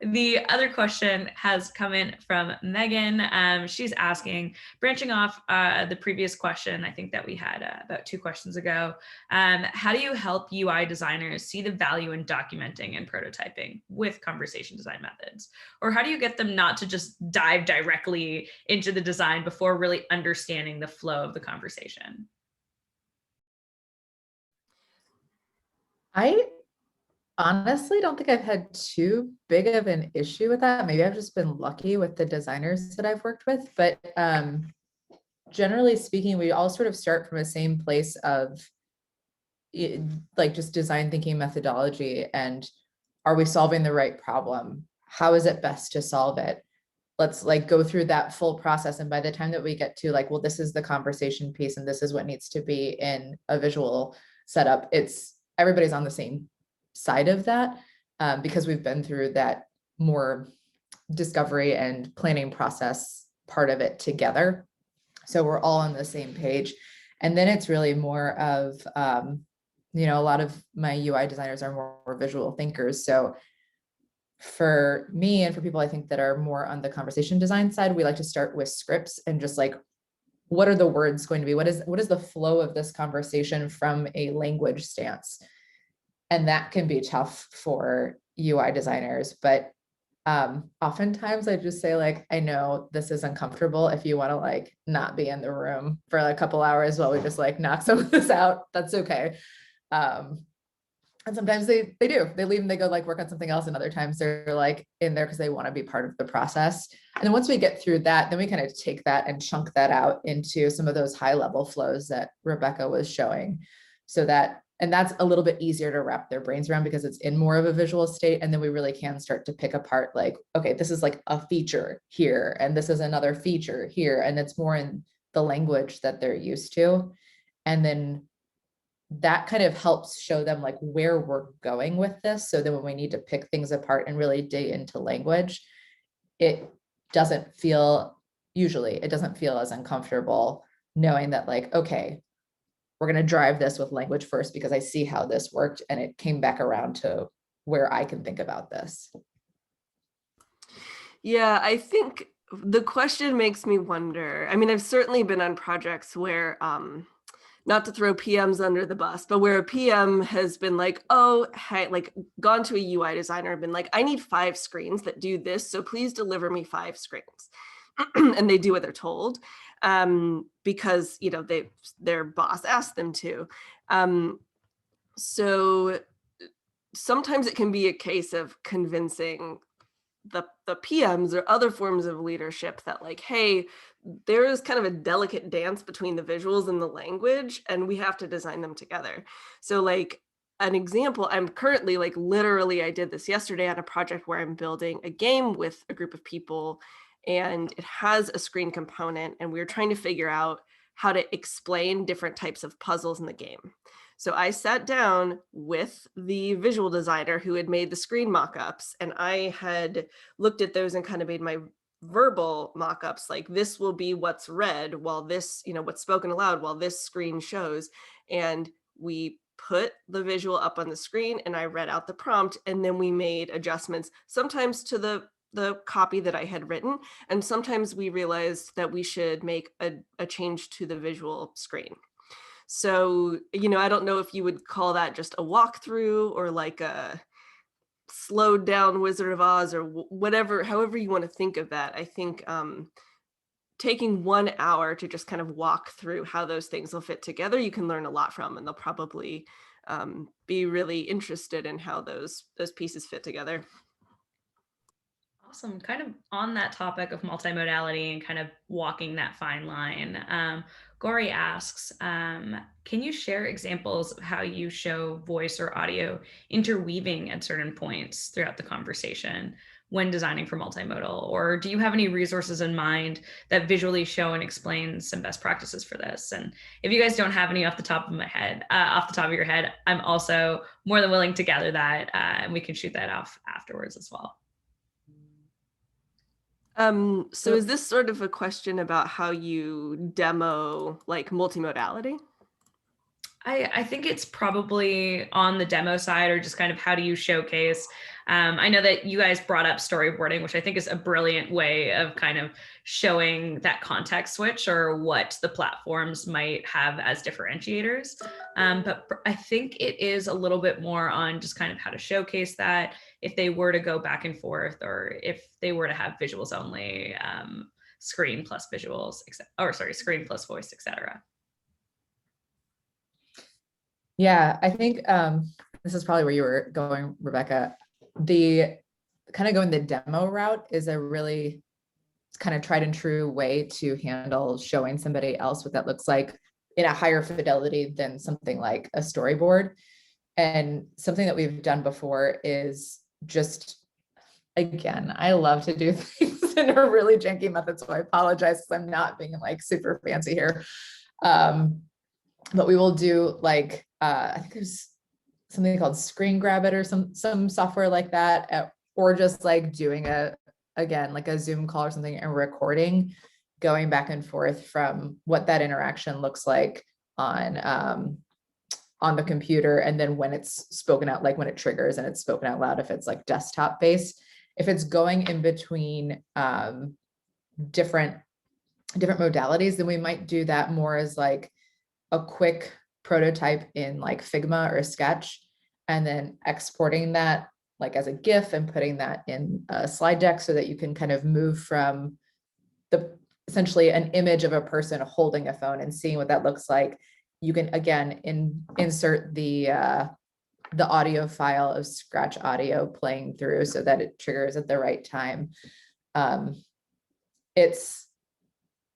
The other question has come in from Megan. She's asking, branching off the previous question, I think that we had about 2 questions ago, how do you help UI designers see the value in documenting and prototyping with conversation design methods? Or how do you get them not to just dive directly into the design before really understanding the flow of the conversation? I honestly don't think I've had too big of an issue with that. Maybe I've just been lucky with the designers that I've worked with, but generally speaking, we all sort of start from the same place of like just design thinking methodology, and are we solving the right problem? How is it best to solve it? Let's like go through that full process. And by the time that we get to like, well, this is the conversation piece and this is what needs to be in a visual setup, it's everybody's on the same side of that, because we've been through that more discovery and planning process part of it together. So we're all on the same page. And then it's really more of, a lot of my UI designers are more visual thinkers. So for me and for people I think that are more on the conversation design side, we like to start with scripts and just like, what are the words going to be? What is the flow of this conversation from a language stance? And that can be tough for UI designers, but oftentimes I just say like, I know this is uncomfortable. If you want to like not be in the room for a couple hours while we just like knock some of this out, that's okay. And sometimes they do, they leave and they go like work on something else. And other times they're like in there because they want to be part of the process. And then once we get through that, then we kind of take that and chunk that out into some of those high level flows that Rebecca was showing. So that, and that's a little bit easier to wrap their brains around because it's in more of a visual state. And then we really can start to pick apart like, okay, this is like a feature here, and this is another feature here. And it's more in the language that they're used to. And then that kind of helps show them like where we're going with this. So then when we need to pick things apart and really dig into language, it doesn't feel as uncomfortable knowing that like, okay, we're going to drive this with language first because I see how this worked and it came back around to where I can think about this. Yeah, I think the question makes me wonder. I mean, I've certainly been on projects where, not to throw PMs under the bus, but where a PM has been like, oh, hey, like gone to a UI designer and been like, I need 5 screens that do this. So please deliver me 5 screens. And they do what they're told, because, their boss asked them to. So sometimes it can be a case of convincing the PMs or other forms of leadership that like, hey, there is kind of a delicate dance between the visuals and the language, and we have to design them together. So like an example, I'm currently like literally, I did this yesterday on a project where I'm building a game with a group of people, and it has a screen component, and we were trying to figure out how to explain different types of puzzles in the game. So I sat down with the visual designer who had made the screen mock-ups, and I had looked at those and kind of made my verbal mock-ups, like this will be what's read while this, what's spoken aloud while this screen shows. And we put the visual up on the screen and I read out the prompt, and then we made adjustments, sometimes to the copy that I had written. And sometimes we realized that we should make a change to the visual screen. So, I don't know if you would call that just a walkthrough or like a slowed down Wizard of Oz or whatever, however you want to think of that. I think taking 1 hour to just kind of walk through how those things will fit together, you can learn a lot from, and they'll probably be really interested in how those pieces fit together. Awesome. Kind of on that topic of multimodality and kind of walking that fine line, Gori asks, can you share examples of how you show voice or audio interweaving at certain points throughout the conversation? when designing for multimodal? Or do you have any resources in mind that visually show and explain some best practices for this? And if you guys don't have any off the top of your head, I'm also more than willing to gather that, and we can shoot that off afterwards as well. So is this sort of a question about how you demo like multimodality? I think it's probably on the demo side, or just kind of how do you showcase. I know that you guys brought up storyboarding, which I think is a brilliant way of kind of showing that context switch or what the platforms might have as differentiators. But I think it is a little bit more on just kind of how to showcase that if they were to go back and forth, or if they were to have visuals only, screen plus visuals, screen plus voice, etc. Yeah, I think this is probably where you were going, Rebecca. The kind of going the demo route is a really kind of tried and true way to handle showing somebody else what that looks like in a higher fidelity than something like a storyboard. And something that we've done before is just, again, I love to do things in a really janky method, so I apologize because I'm not being like super fancy here. But we will do like, I think there's something called Screen Grab It or some software like that, or just like doing again, like a Zoom call or something and recording, going back and forth from what that interaction looks like on the computer. And then when it's spoken out, like when it triggers and it's spoken out loud, if it's like desktop based, if it's going in between different modalities, then we might do that more as like a quick prototype in like Figma or Sketch, and then exporting that like as a GIF and putting that in a slide deck so that you can kind of move from essentially an image of a person holding a phone and seeing what that looks like. You can again insert the audio file of Scratch audio playing through so that it triggers at the right time. It's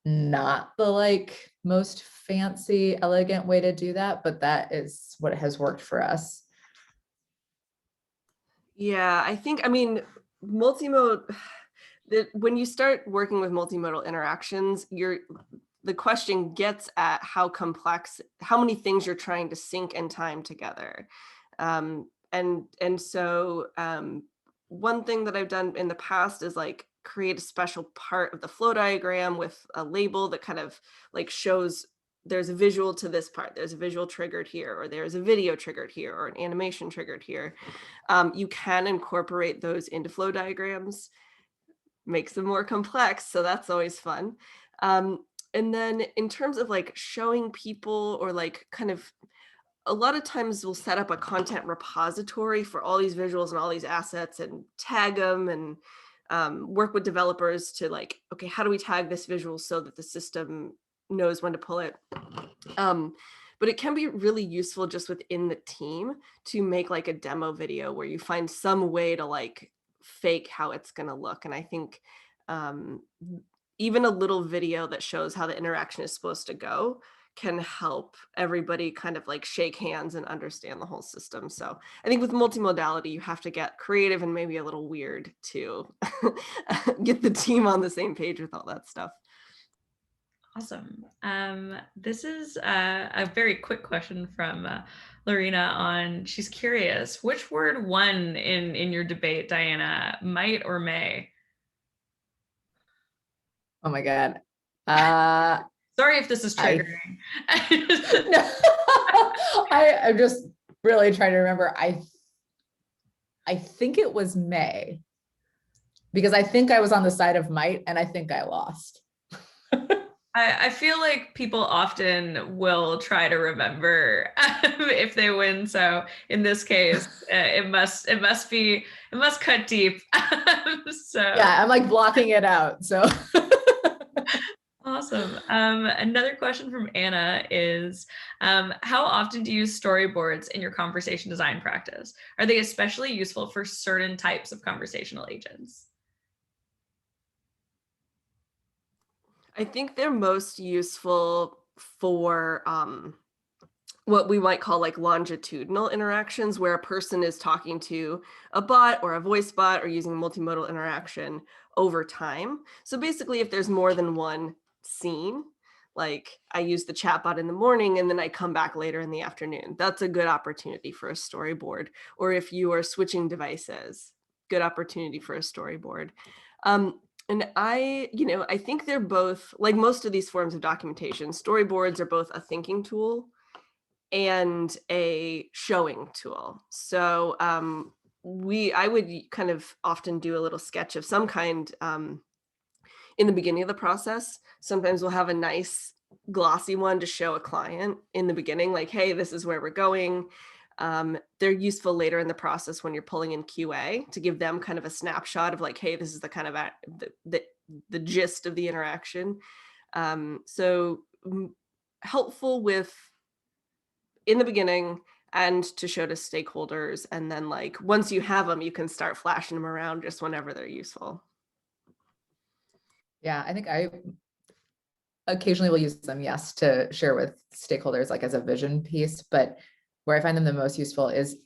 not the like most fancy, elegant way to do that, but that is what has worked for us. Yeah, I mean, when you start working with multimodal interactions, the question gets at how complex, how many things you're trying to sync and time together. So one thing that I've done in the past is like create a special part of the flow diagram with a label that kind of like shows there's a visual to this part, there's a visual triggered here, or there's a video triggered here, or an animation triggered here. You can incorporate those into flow diagrams, makes them more complex, so that's always fun. And then in terms of like showing people, or like kind of a lot of times we'll set up a content repository for all these visuals and all these assets and tag them, and work with developers to like, okay, how do we tag this visual so that the system knows when to pull it? But it can be really useful just within the team to make like a demo video where you find some way to like fake how it's going to look. And I think even a little video that shows how the interaction is supposed to go can help everybody kind of like shake hands and understand the whole system. So I think with multimodality, you have to get creative and maybe a little weird to get the team on the same page with all that stuff. Awesome. This is a very quick question from Lorena she's curious, which word won in your debate, Diana, might or may? Oh my God. Sorry if this is triggering. No, I'm just really trying to remember. I think it was May, because I think I was on the side of might and I think I lost. I feel like people often will try to remember if they win. So in this case, it must cut deep. So yeah, I'm like blocking it out. So awesome. Another question from Anna is, how often do you use storyboards in your conversation design practice? Are they especially useful for certain types of conversational agents? I think they're most useful for what we might call like longitudinal interactions, where a person is talking to a bot or a voice bot or using multimodal interaction over time. So basically, if there's more than one scene, like I use the chatbot in the morning and then I come back later in the afternoon, that's a good opportunity for a storyboard. Or if you are switching devices, good opportunity for a storyboard. And I think they're both, like most of these forms of documentation, storyboards are both a thinking tool and a showing tool. So I would kind of often do a little sketch of some kind in the beginning of the process. Sometimes we'll have a nice glossy one to show a client in the beginning, like, hey, this is where we're going. They're useful later in the process when you're pulling in QA to give them kind of a snapshot of like, hey, this is the kind of the gist of the interaction. So helpful with in the beginning and to show to stakeholders. And then like, once you have them, you can start flashing them around just whenever they're useful. Yeah, I think I occasionally will use them, yes, to share with stakeholders, like as a vision piece, but where I find them the most useful is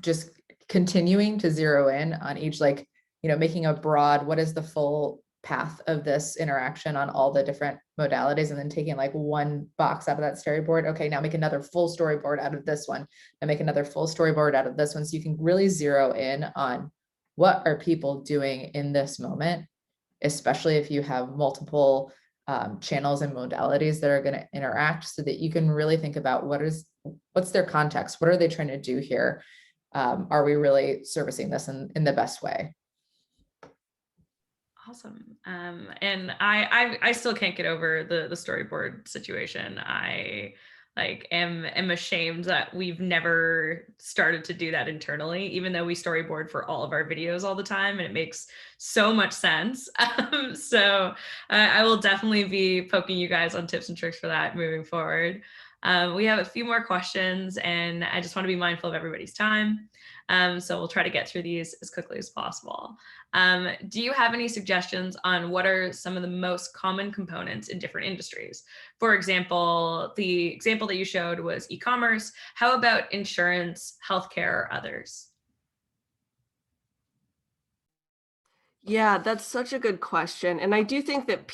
just continuing to zero in on each, like, making a broad, what is the full path of this interaction on all the different modalities, and then taking like one box out of that storyboard. Okay, now make another full storyboard out of this one, and make another full storyboard out of this one. So you can really zero in on what are people doing in this moment, especially if you have multiple channels and modalities that are going to interact, so that you can really think about what's their context, what are they trying to do here, are we really servicing this in the best way. Awesome. And I still can't get over the storyboard situation. I am ashamed that we've never started to do that internally, even though we storyboard for all of our videos all the time, and it makes so much sense. So I will definitely be poking you guys on tips and tricks for that moving forward. We have a few more questions, and I just want to be mindful of everybody's time. So we'll try to get through these as quickly as possible. Do you have any suggestions on what are some of the most common components in different industries? For example, the example that you showed was e-commerce. How about insurance, healthcare, or others? Yeah, that's such a good question. And I do think that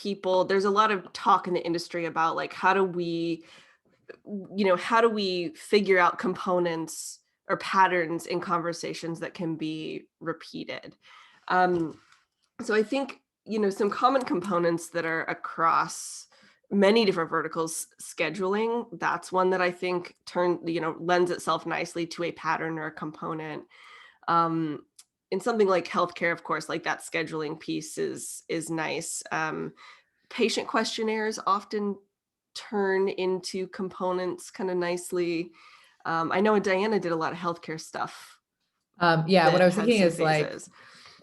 there's a lot of talk in the industry about like, how do we figure out components or patterns in conversations that can be repeated. So I think, some common components that are across many different verticals, scheduling, that's one that I think lends itself nicely to a pattern or a component. In something like healthcare, of course, like that scheduling piece is nice. Patient questionnaires often turn into components kind of nicely. I know Diana did a lot of healthcare stuff. Yeah, what I was thinking is like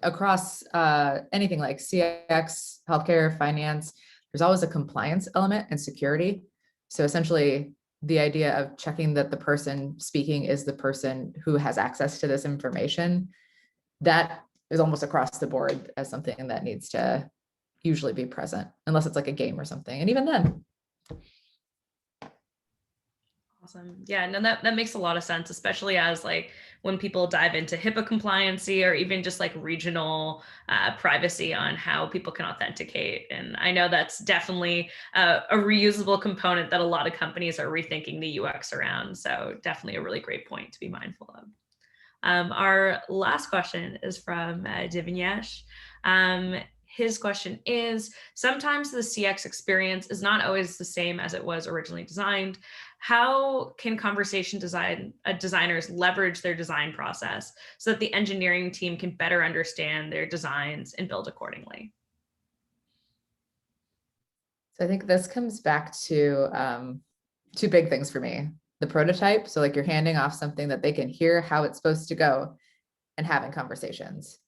across anything like CX, healthcare, finance, there's always a compliance element and security. So essentially the idea of checking that the person speaking is the person who has access to this information, that is almost across the board as something that needs to usually be present, unless it's like a game or something. And even then. Awesome. Yeah, no, that makes a lot of sense, especially as like when people dive into HIPAA compliancy or even just like regional privacy on how people can authenticate. And I know that's definitely a reusable component that a lot of companies are rethinking the UX around. So definitely a really great point to be mindful of. Our last question is from Divyanesh. His question is, sometimes the CX experience is not always the same as it was originally designed. How can conversation designers leverage their design process so that the engineering team can better understand their designs and build accordingly? So I think this comes back to two big things for me. The prototype, so like you're handing off something that they can hear how it's supposed to go, and having conversations.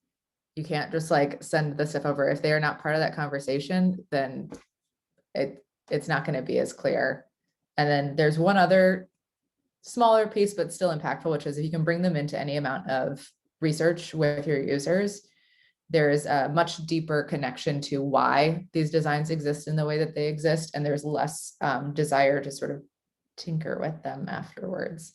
You can't just like send the stuff over. If they are not part of that conversation, then it's not going to be as clear. And then there's one other smaller piece, but still impactful, which is if you can bring them into any amount of research with your users, there is a much deeper connection to why these designs exist in the way that they exist. And there's less desire to sort of tinker with them afterwards.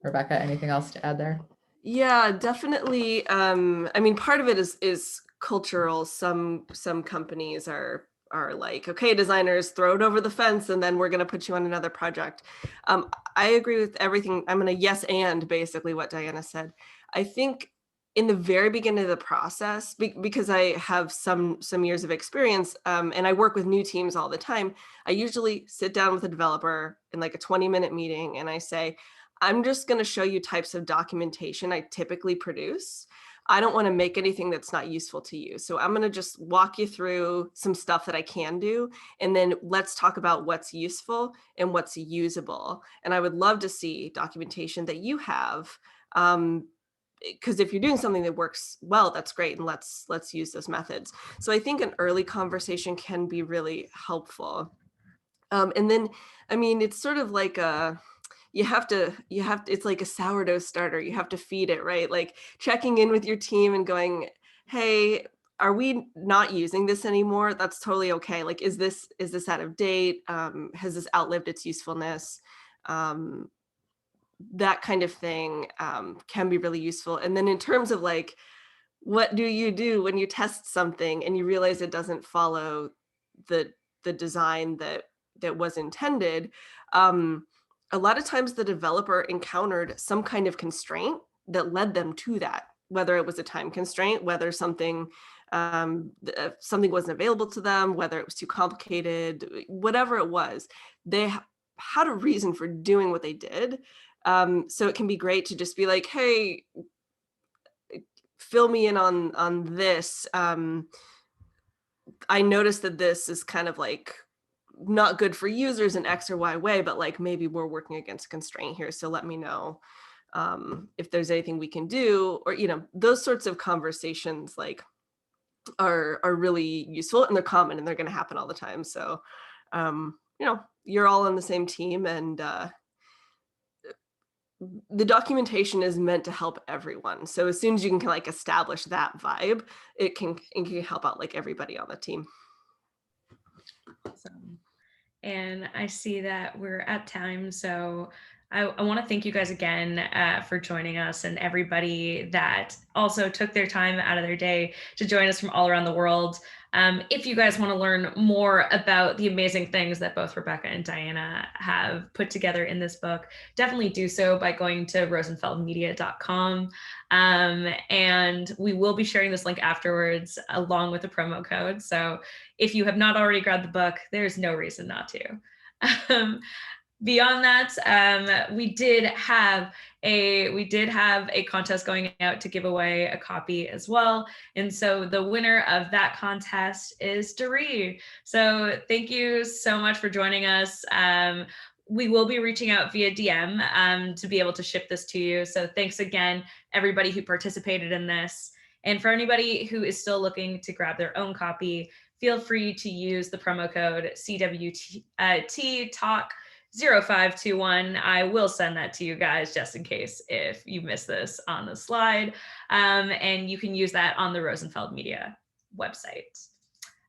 Rebecca, anything else to add there? Yeah, definitely. I mean, part of it is cultural. Some companies are like, okay, designers, throw it over the fence, and then we're going to put you on another project. I agree with everything. I'm going to yes and basically what Diana said. I think in the very beginning of the process, because I have some years of experience, and I work with new teams all the time, I usually sit down with a developer in like a 20-minute meeting, and I say, I'm just going to show you types of documentation I typically produce. I don't want to make anything that's not useful to you. So I'm going to just walk you through some stuff that I can do. And then let's talk about what's useful and what's usable. And I would love to see documentation that you have. Because if you're doing something that works well, that's great. And let's use those methods. So I think an early conversation can be really helpful. And then, I mean, it's sort of like you have to, it's like a sourdough starter. You have to feed it, right? Like checking in with your team and going, hey, are we not using this anymore? That's totally okay. Like, is this out of date? Has this outlived its usefulness? That kind of thing can be really useful. And then in terms of like, what do you do when you test something and you realize it doesn't follow the design that was intended? A lot of times the developer encountered some kind of constraint that led them to that, whether it was a time constraint, whether something wasn't available to them, whether it was too complicated, whatever it was, they had a reason for doing what they did. So it can be great to just be like, hey, fill me in on this. I noticed that this is kind of like not good for users in X or Y way, but like maybe we're working against a constraint here. So let me know if there's anything we can do, or, you know, those sorts of conversations like are really useful, and they're common and they're going to happen all the time. So, you know, you're all on the same team, and the documentation is meant to help everyone. So as soon as you can like establish that vibe, it can help out like everybody on the team. Awesome. And I see that we're at time. So I want to thank you guys again for joining us, and everybody that also took their time out of their day to join us from all around the world. If you guys want to learn more about the amazing things that both Rebecca and Diana have put together in this book, definitely do so by going to rosenfeldmedia.com. And we will be sharing this link afterwards along with the promo code. So if you have not already grabbed the book, there's no reason not to. Beyond that, we did have a contest going out to give away a copy as well. And so the winner of that contest is Doree. So thank you so much for joining us. We will be reaching out via DM to be able to ship this to you. So thanks again, everybody who participated in this. And for anybody who is still looking to grab their own copy, feel free to use the promo code CWT Talk 0521. I will send that to you guys just in case if you missed this on the slide. And you can use that on the Rosenfeld Media website.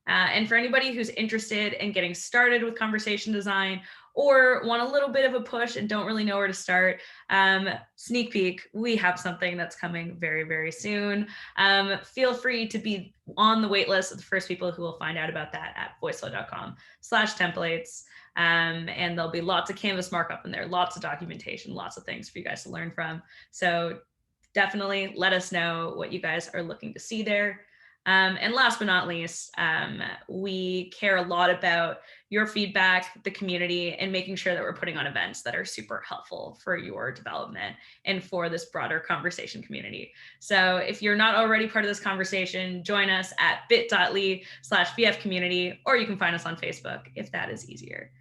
And for anybody who's interested in getting started with conversation design or want a little bit of a push and don't really know where to start, sneak peek, we have something that's coming very, very soon. Feel free to be on the wait list of the first people who will find out about that at voiceflow.com/templates. And there'll be lots of Canvas markup in there, lots of documentation, lots of things for you guys to learn from. So definitely let us know what you guys are looking to see there. And last but not least, we care a lot about your feedback, the community, and making sure that we're putting on events that are super helpful for your development and for this broader conversation community. So if you're not already part of this conversation, join us at bit.ly/VF community, or you can find us on Facebook if that is easier.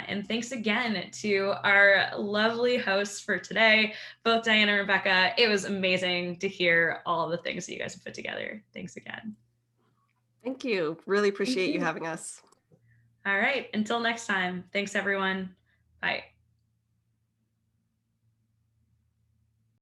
And thanks again to our lovely hosts for today, both Diana and Rebecca. It was amazing to hear all of the things that you guys have put together. Thanks again. Thank you. Really appreciate you having us. All right. Until next time. Thanks, everyone. Bye.